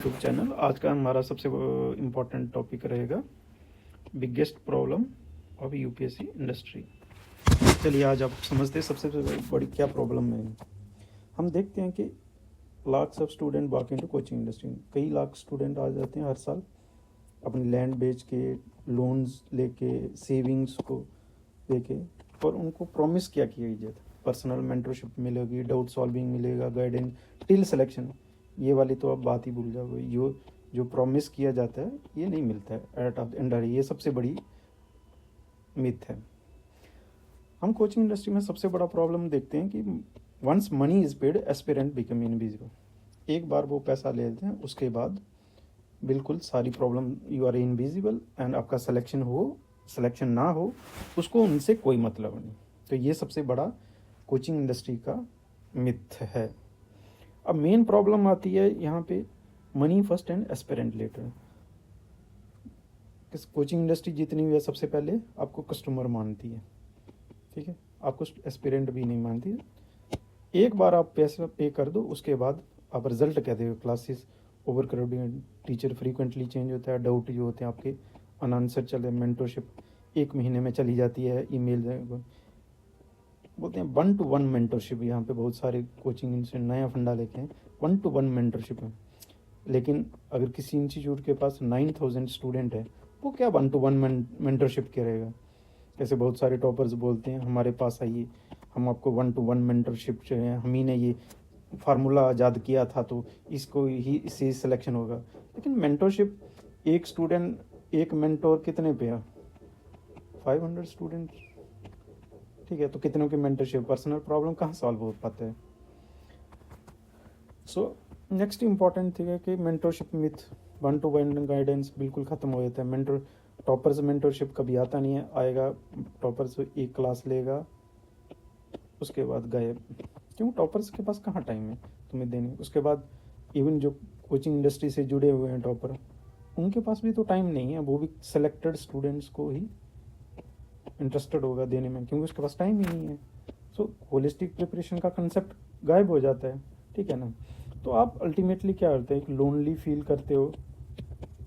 YouTube channel. आज का हमारा सबसे इम्पोर्टेंट टॉपिक रहेगा biggest problem of UPSC industry. चलिए आज आप समझते हैं सबसे बड़ी क्या प्रॉब्लम है। हम देखते हैं कि lakhs of student walk into coaching industry. कई लाख स्टूडेंट आ जाते हैं हर साल अपनी लैंड बेच के, लोन्स लेके, सेविंग्स को लेके, और उनको प्रॉमिस क्या किया जाता है, पर्सनल मेंटरशिप मिलेगी, डाउट सॉल्विंग मिलेगा, गाइडेंस टिल सिलेक्शन। ये वाली तो आप बात ही भूल जाओगे। जो प्रॉमिस किया जाता है ये नहीं मिलता है एट ऑफ एंड। ये सबसे बड़ी मिथ है। हम कोचिंग इंडस्ट्री में सबसे बड़ा प्रॉब्लम देखते हैं कि once money is paid aspirant become invisible. एक बार वो पैसा ले लेते हैं उसके बाद बिल्कुल सारी problem, you are invisible, and आपका सिलेक्शन हो सिलेक्शन ना हो उसको उनसे कोई मतलब नहीं। तो ये सबसे बड़ा कोचिंग इंडस्ट्री का मिथ है। अब मेन प्रॉब्लम आती है यहाँ पे money first and aspirant later. Coaching industry जितनी भी है सबसे पहले आपको कस्टमर मानती है, ठीक है, आपको एस्पिरेंट भी नहीं मानती है। एक बार आप पैसा पे कर दो उसके बाद आप रिजल्ट कहते हो, classes over crowding, teacher frequently change होता है, डाउट जो होते हैं आपके अनआंसर चले, मेंटरशिप 1 महीने में चली जाती है, ईमेल बोलते हैं 1-to-1 मेंटरशिप। यहाँ पे बहुत सारे कोचिंग इंस्टीट्यूट नया फंडा लेके हैं, 1-to-1 मेंटरशिप है। लेकिन अगर किसी इंस्टीट्यूट के पास 9000 स्टूडेंट है वो क्या 1-to-1 मेंटरशिप करेगा। जैसे बहुत सारे टॉपर्स बोलते हैं हमारे पास आइए, हम आपको 1-to-1 मेंटरशिप चाहिए, हम ही ने ये फार्मूला आज़ाद किया था तो इसको ही इससे सिलेक्शन होगा। लेकिन मेंटरशिप, एक स्टूडेंट एक मेंटोर कितने पे है, 500 स्टूडेंट, ठीक है, तो कितनों की मेंटरशिप, पर्सनल प्रॉब्लम कहाँ सॉल्व हो पाता है। सो नेक्स्ट इंपॉर्टेंट थिंग है कि मेंटरशिप मिथ, 1-to-1 गाइडेंस बिल्कुल ख़त्म हो जाता है। मेंटर टॉपर से मेंटरशिप कभी आता नहीं है, आएगा टॉपर से एक क्लास लेगा उसके बाद गायब। क्यों, टॉपर्स के पास कहाँ टाइम है तुम्हें देने। उसके बाद इवन जो कोचिंग इंडस्ट्री से जुड़े हुए हैं टॉपर, उनके पास भी तो टाइम नहीं है, वो भी सेलेक्टेड स्टूडेंट्स को ही इंटरेस्टेड होगा देने में, क्योंकि उसके पास टाइम ही नहीं है। सो होलिस्टिक प्रिपरेशन का कंसेप्ट गायब हो जाता है, ठीक है ना। तो आप अल्टीमेटली क्या करते हैं, एक लोनली फील करते हो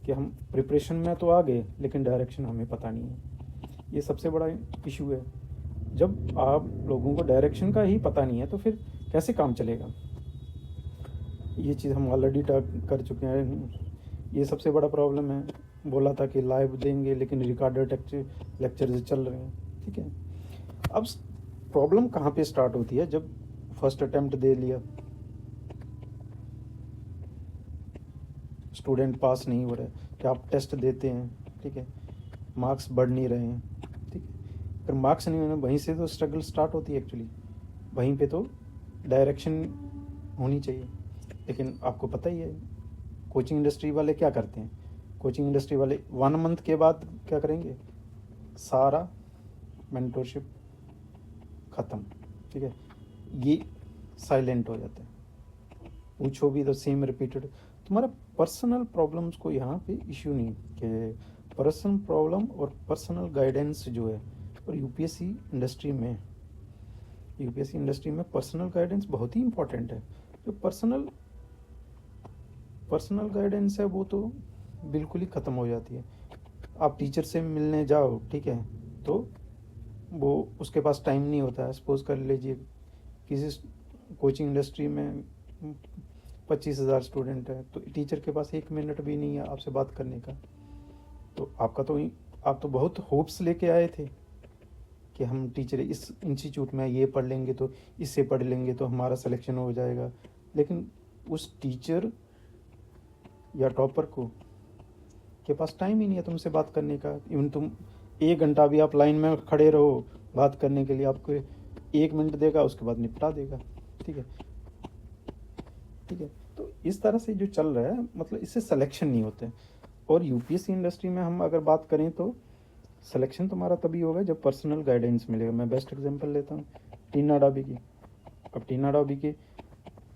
कि हम प्रिपरेशन में तो आ गए लेकिन डायरेक्शन हमें पता नहीं है। ये सबसे बड़ा इशू है। जब आप लोगों को डायरेक्शन का ही पता नहीं है तो फिर कैसे काम चलेगा। ये चीज़ हम ऑलरेडी कर चुके हैं। ये सबसे बड़ा प्रॉब्लम है। बोला था कि लाइव देंगे लेकिन रिकॉर्डेड लेक्चर चल रहे हैं, ठीक है। अब प्रॉब्लम कहाँ पे स्टार्ट होती है, जब फर्स्ट अटेम्प्ट दे लिया, स्टूडेंट पास नहीं हो रहे, कि आप टेस्ट देते हैं, ठीक है, मार्क्स बढ़ नहीं रहे हैं, ठीक है, फिर मार्क्स नहीं होने, वहीं से तो स्ट्रगल स्टार्ट होती है एक्चुअली। वहीं पे तो डायरेक्शन होनी चाहिए। लेकिन आपको पता ही है कोचिंग इंडस्ट्री वाले क्या करते हैं। कोचिंग इंडस्ट्री वाले 1 मंथ के बाद क्या करेंगे, सारा मेंटरशिप ख़त्म, ठीक है, ये साइलेंट हो जाता है। पूछो भी तो सेम रिपीटेड। तुम्हारा पर्सनल प्रॉब्लम्स को यहाँ पे इश्यू नहीं कि पर्सनल प्रॉब्लम और पर्सनल गाइडेंस जो है, और यूपीएससी इंडस्ट्री में पर्सनल गाइडेंस बहुत ही इंपॉर्टेंट है। जो पर्सनल गाइडेंस है वो तो बिल्कुल ही ख़त्म हो जाती है। आप टीचर से मिलने जाओ, ठीक है, तो वो उसके पास टाइम नहीं होता है। सपोज कर लीजिए किसी कोचिंग इंडस्ट्री में 25,000 स्टूडेंट है तो टीचर के पास 1 मिनट भी नहीं है आपसे बात करने का। तो आप तो बहुत होप्स लेके आए थे कि हम टीचर इस इंस्टीट्यूट में ये पढ़ लेंगे तो इससे पढ़ लेंगे तो हमारा सिलेक्शन हो जाएगा। लेकिन उस टीचर या टॉपर को के पास टाइम ही नहीं है तुमसे बात करने का। इवन तुम 1 घंटा भी आप लाइन में खड़े रहो बात करने के लिए, आपको 1 मिनट देगा उसके बाद निपटा देगा, ठीक है, ठीक है। तो इस तरह से जो चल रहा है, मतलब इससे सिलेक्शन नहीं होते। और यूपीएससी इंडस्ट्री में हम अगर बात करें तो सिलेक्शन तुम्हारा तभी होगा जब पर्सनल गाइडेंस मिलेगा। मैं बेस्ट एग्जांपल लेता हूँ टीना डाबी की। अब टीना डाबी के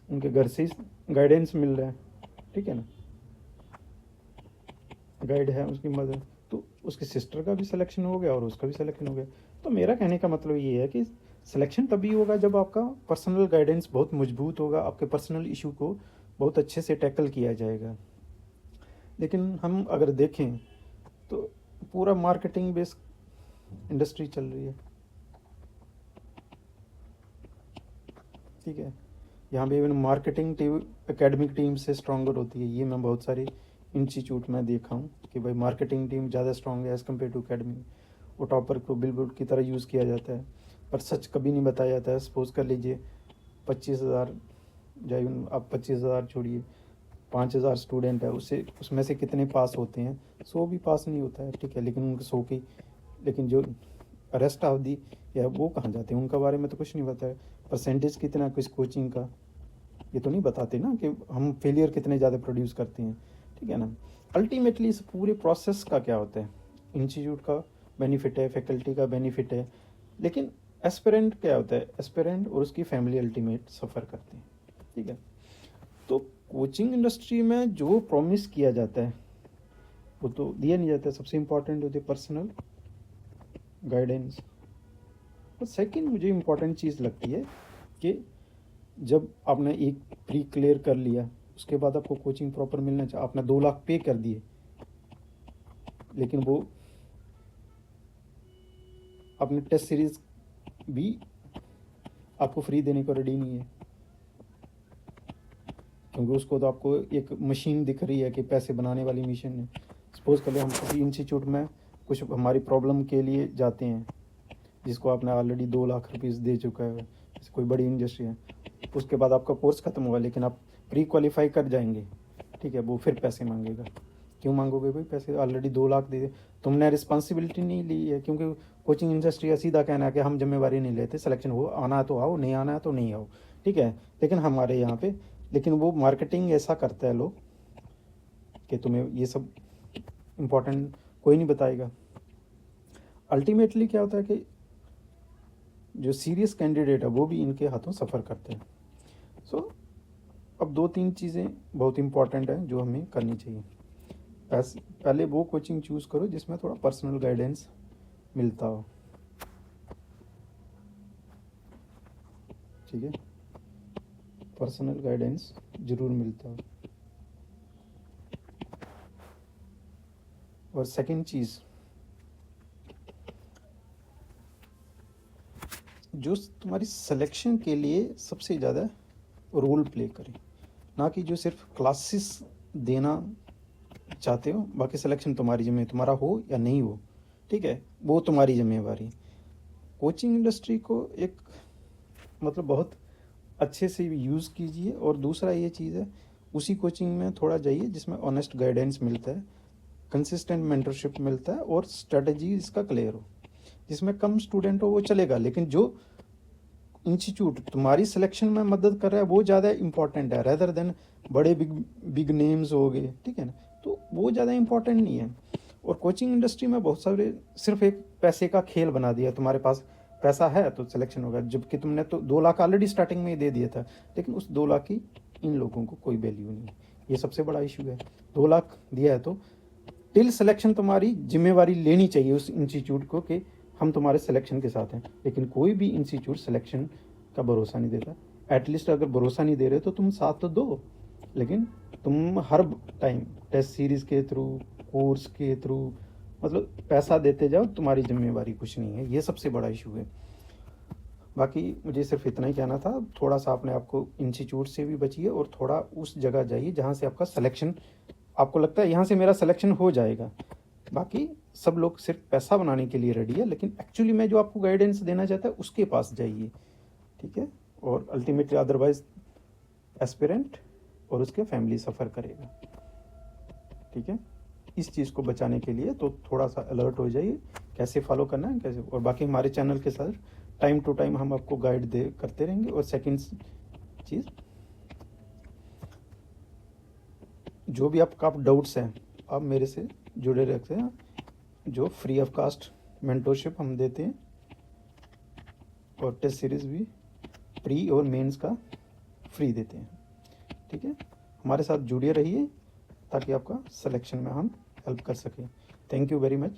उनके घर से ही गाइडेंस मिल रहा है, ठीक है ना, गाइड है उसकी मदर, तो उसके सिस्टर का भी सिलेक्शन हो गया और उसका भी सिलेक्शन हो गया। तो मेरा कहने का मतलब ये है कि सिलेक्शन तभी होगा जब आपका पर्सनल गाइडेंस बहुत मजबूत होगा, आपके पर्सनल इशू को बहुत अच्छे से टैकल किया जाएगा। लेकिन हम अगर देखें तो पूरा मार्केटिंग बेस्ड इंडस्ट्री चल रही है, ठीक है। यहाँ पे even marketing team academic team से स्ट्रॉन्गर होती है। ये मैं बहुत सारे इंस्टीट्यूट में देखा हूँ कि भाई मार्केटिंग टीम ज़्यादा स्ट्रॉन्ग है एज़ कम्पेयर टू एकेडमी। वो टॉपर को बिलबुल की तरह यूज़ किया जाता है, पर सच कभी नहीं बताया जाता है। सपोज कर लीजिए 25,000 या इवन आप 25,000 छोड़िए, 5,000 स्टूडेंट है, उसमें से कितने पास होते हैं? 100 भी पास नहीं होता है, ठीक है। लेकिन उनके 100 की, लेकिन जो रेस्ट ऑफ दी या वो कहाँ जाते हैं, उनका बारे में तो कुछ नहीं बताया। परसेंटेज कितना किस कोचिंग का, ये तो नहीं बताते ना कि हम फेलियर कितने ज़्यादा प्रोड्यूस करते हैं, ठीक है ना। अल्टीमेटली इस पूरे प्रोसेस का क्या होता है, इंस्टीट्यूट का बेनिफिट है, फैकल्टी का बेनिफिट है, लेकिन एस्पिरेंट क्या होता है, एस्पिरेंट और उसकी फैमिली अल्टीमेट सफ़र करते हैं, ठीक है। तो कोचिंग इंडस्ट्री में जो प्रॉमिस किया जाता है वो तो दिया नहीं जाता। सबसे इम्पॉर्टेंट होती है पर्सनल गाइडेंस। और सेकंड मुझे इम्पॉर्टेंट चीज़ लगती है कि जब आपने एक प्री क्लियर कर लिया, उसके बाद आपको कोचिंग प्रॉपर मिलना चाहिए। आपने 2 लाख पे कर दिए, लेकिन वो अपने टेस्ट सीरीज भी आपको फ्री देने को रेडी नहीं है, क्योंकि उसको तो आपको एक मशीन दिख रही है कि पैसे बनाने वाली मशीन है। सपोज कर लो हम किसी इंस्टीट्यूट में कुछ हमारी प्रॉब्लम के लिए जाते हैं, जिसको आपने ऑलरेडी 2 लाख रुपीज़ दे चुका है, जैसे कोई बड़ी इंडस्ट्री है। उसके बाद आपका कोर्स ख़त्म होगा, लेकिन आप प्री क्वालिफाई कर जाएंगे, ठीक है। वो फिर पैसे मांगेगा। क्यों मांगोगे भाई पैसे? ऑलरेडी 2 लाख दे दे, तुमने रिस्पॉन्सिबिलिटी नहीं ली है। क्योंकि कोचिंग इंडस्ट्री का सीधा कहना है कि हम जिम्मेवारी नहीं लेते, सिलेक्शन हो, आना है तो आओ, नहीं आना है तो नहीं आओ, ठीक है। लेकिन हमारे यहाँ पे, लेकिन वो मार्केटिंग ऐसा करता है लोग कि तुम्हें ये सब इम्पोर्टेंट कोई नहीं बताएगा। अल्टीमेटली क्या होता है कि जो सीरियस कैंडिडेट है वो भी इनके हाथों सफ़र करते हैं। सो अब 2-3 चीज़ें बहुत इंपॉर्टेंट हैं जो हमें करनी चाहिए। पहले वो कोचिंग चूज़ करो जिसमें थोड़ा पर्सनल गाइडेंस मिलता हो, ठीक है। पर्सनल गाइडेंस ज़रूर मिलता हो। और सेकंड चीज़, जो तुम्हारी सिलेक्शन के लिए सबसे ज़्यादा रोल प्ले करे, ना कि जो सिर्फ क्लासेस देना चाहते हो, बाकी सिलेक्शन तुम्हारी जिम्मेदारी, तुम्हारा हो या नहीं हो, ठीक है, वो तुम्हारी जिम्मेवारी। कोचिंग इंडस्ट्री को एक मतलब बहुत अच्छे से यूज़ कीजिए। और दूसरा ये चीज़ है, उसी कोचिंग में थोड़ा जाइए जिसमें ऑनेस्ट गाइडेंस मिलता है, कंसिस्टेंट मेंटरशिप मिलता है और स्ट्रेटजी इसका क्लियर हो। जिसमें कम स्टूडेंट हो वो चलेगा, लेकिन जो इंस्टीट्यूट तुम्हारी सिलेक्शन में मदद कर रहा है वो ज़्यादा इंपॉर्टेंट है, रेदर देन बड़े बिग नेम्स हो गए, ठीक है ना। तो वो ज़्यादा इंपॉर्टेंट नहीं है। और कोचिंग इंडस्ट्री में बहुत सारे सिर्फ एक पैसे का खेल बना दिया। तुम्हारे पास पैसा है तो सिलेक्शन होगा, जबकि तुमने तो 2 लाख ऑलरेडी स्टार्टिंग में ही दे दिया था, लेकिन उस 2 लाख की इन लोगों को कोई वैल्यू नहीं है। ये सबसे बड़ा इशू है। 2 लाख दिया है तो टिल सिलेक्शन तुम्हारी जिम्मेवारी लेनी चाहिए उस इंस्टीट्यूट को कि हम तुम्हारे सिलेक्शन के साथ हैं। लेकिन कोई भी इंस्टीट्यूट सिलेक्शन का भरोसा नहीं देता। एटलीस्ट अगर भरोसा नहीं दे रहे तो तुम साथ तो दो, लेकिन तुम हर टाइम टेस्ट सीरीज़ के थ्रू, कोर्स के थ्रू, मतलब पैसा देते जाओ, तुम्हारी जिम्मेवारी कुछ नहीं है। ये सबसे बड़ा इशू है। बाकी मुझे सिर्फ इतना ही कहना था, थोड़ा सा अपने आपको इंस्टीट्यूट से भी बचिए और थोड़ा उस जगह जाइए जहाँ से आपका सिलेक्शन, आपको लगता है यहाँ से मेरा सिलेक्शन हो जाएगा। बाकी सब लोग सिर्फ पैसा बनाने के लिए रेडी है, लेकिन एक्चुअली मैं जो आपको गाइडेंस देना चाहता है उसके पास जाइए, ठीक है। और अल्टीमेटली अदरवाइज एस्पिरेंट और उसके फैमिली सफ़र करेगा, ठीक है। इस चीज़ को बचाने के लिए तो थोड़ा सा अलर्ट हो जाइए, कैसे फॉलो करना है कैसे। और बाकी हमारे चैनल के साथ टाइम टू टाइम हम आपको गाइड करते रहेंगे। और सेकंड चीज़, जो भी आपका डाउट्स हैं आप मेरे से जुड़े रखते हैं। जो फ्री ऑफ कास्ट मेंटोरशिप हम देते हैं और टेस्ट सीरीज़ भी प्री और मेंस का फ्री देते हैं, ठीक है। हमारे साथ जुड़े रहिए ताकि आपका सिलेक्शन में हम हेल्प कर सकें। Thank you very much.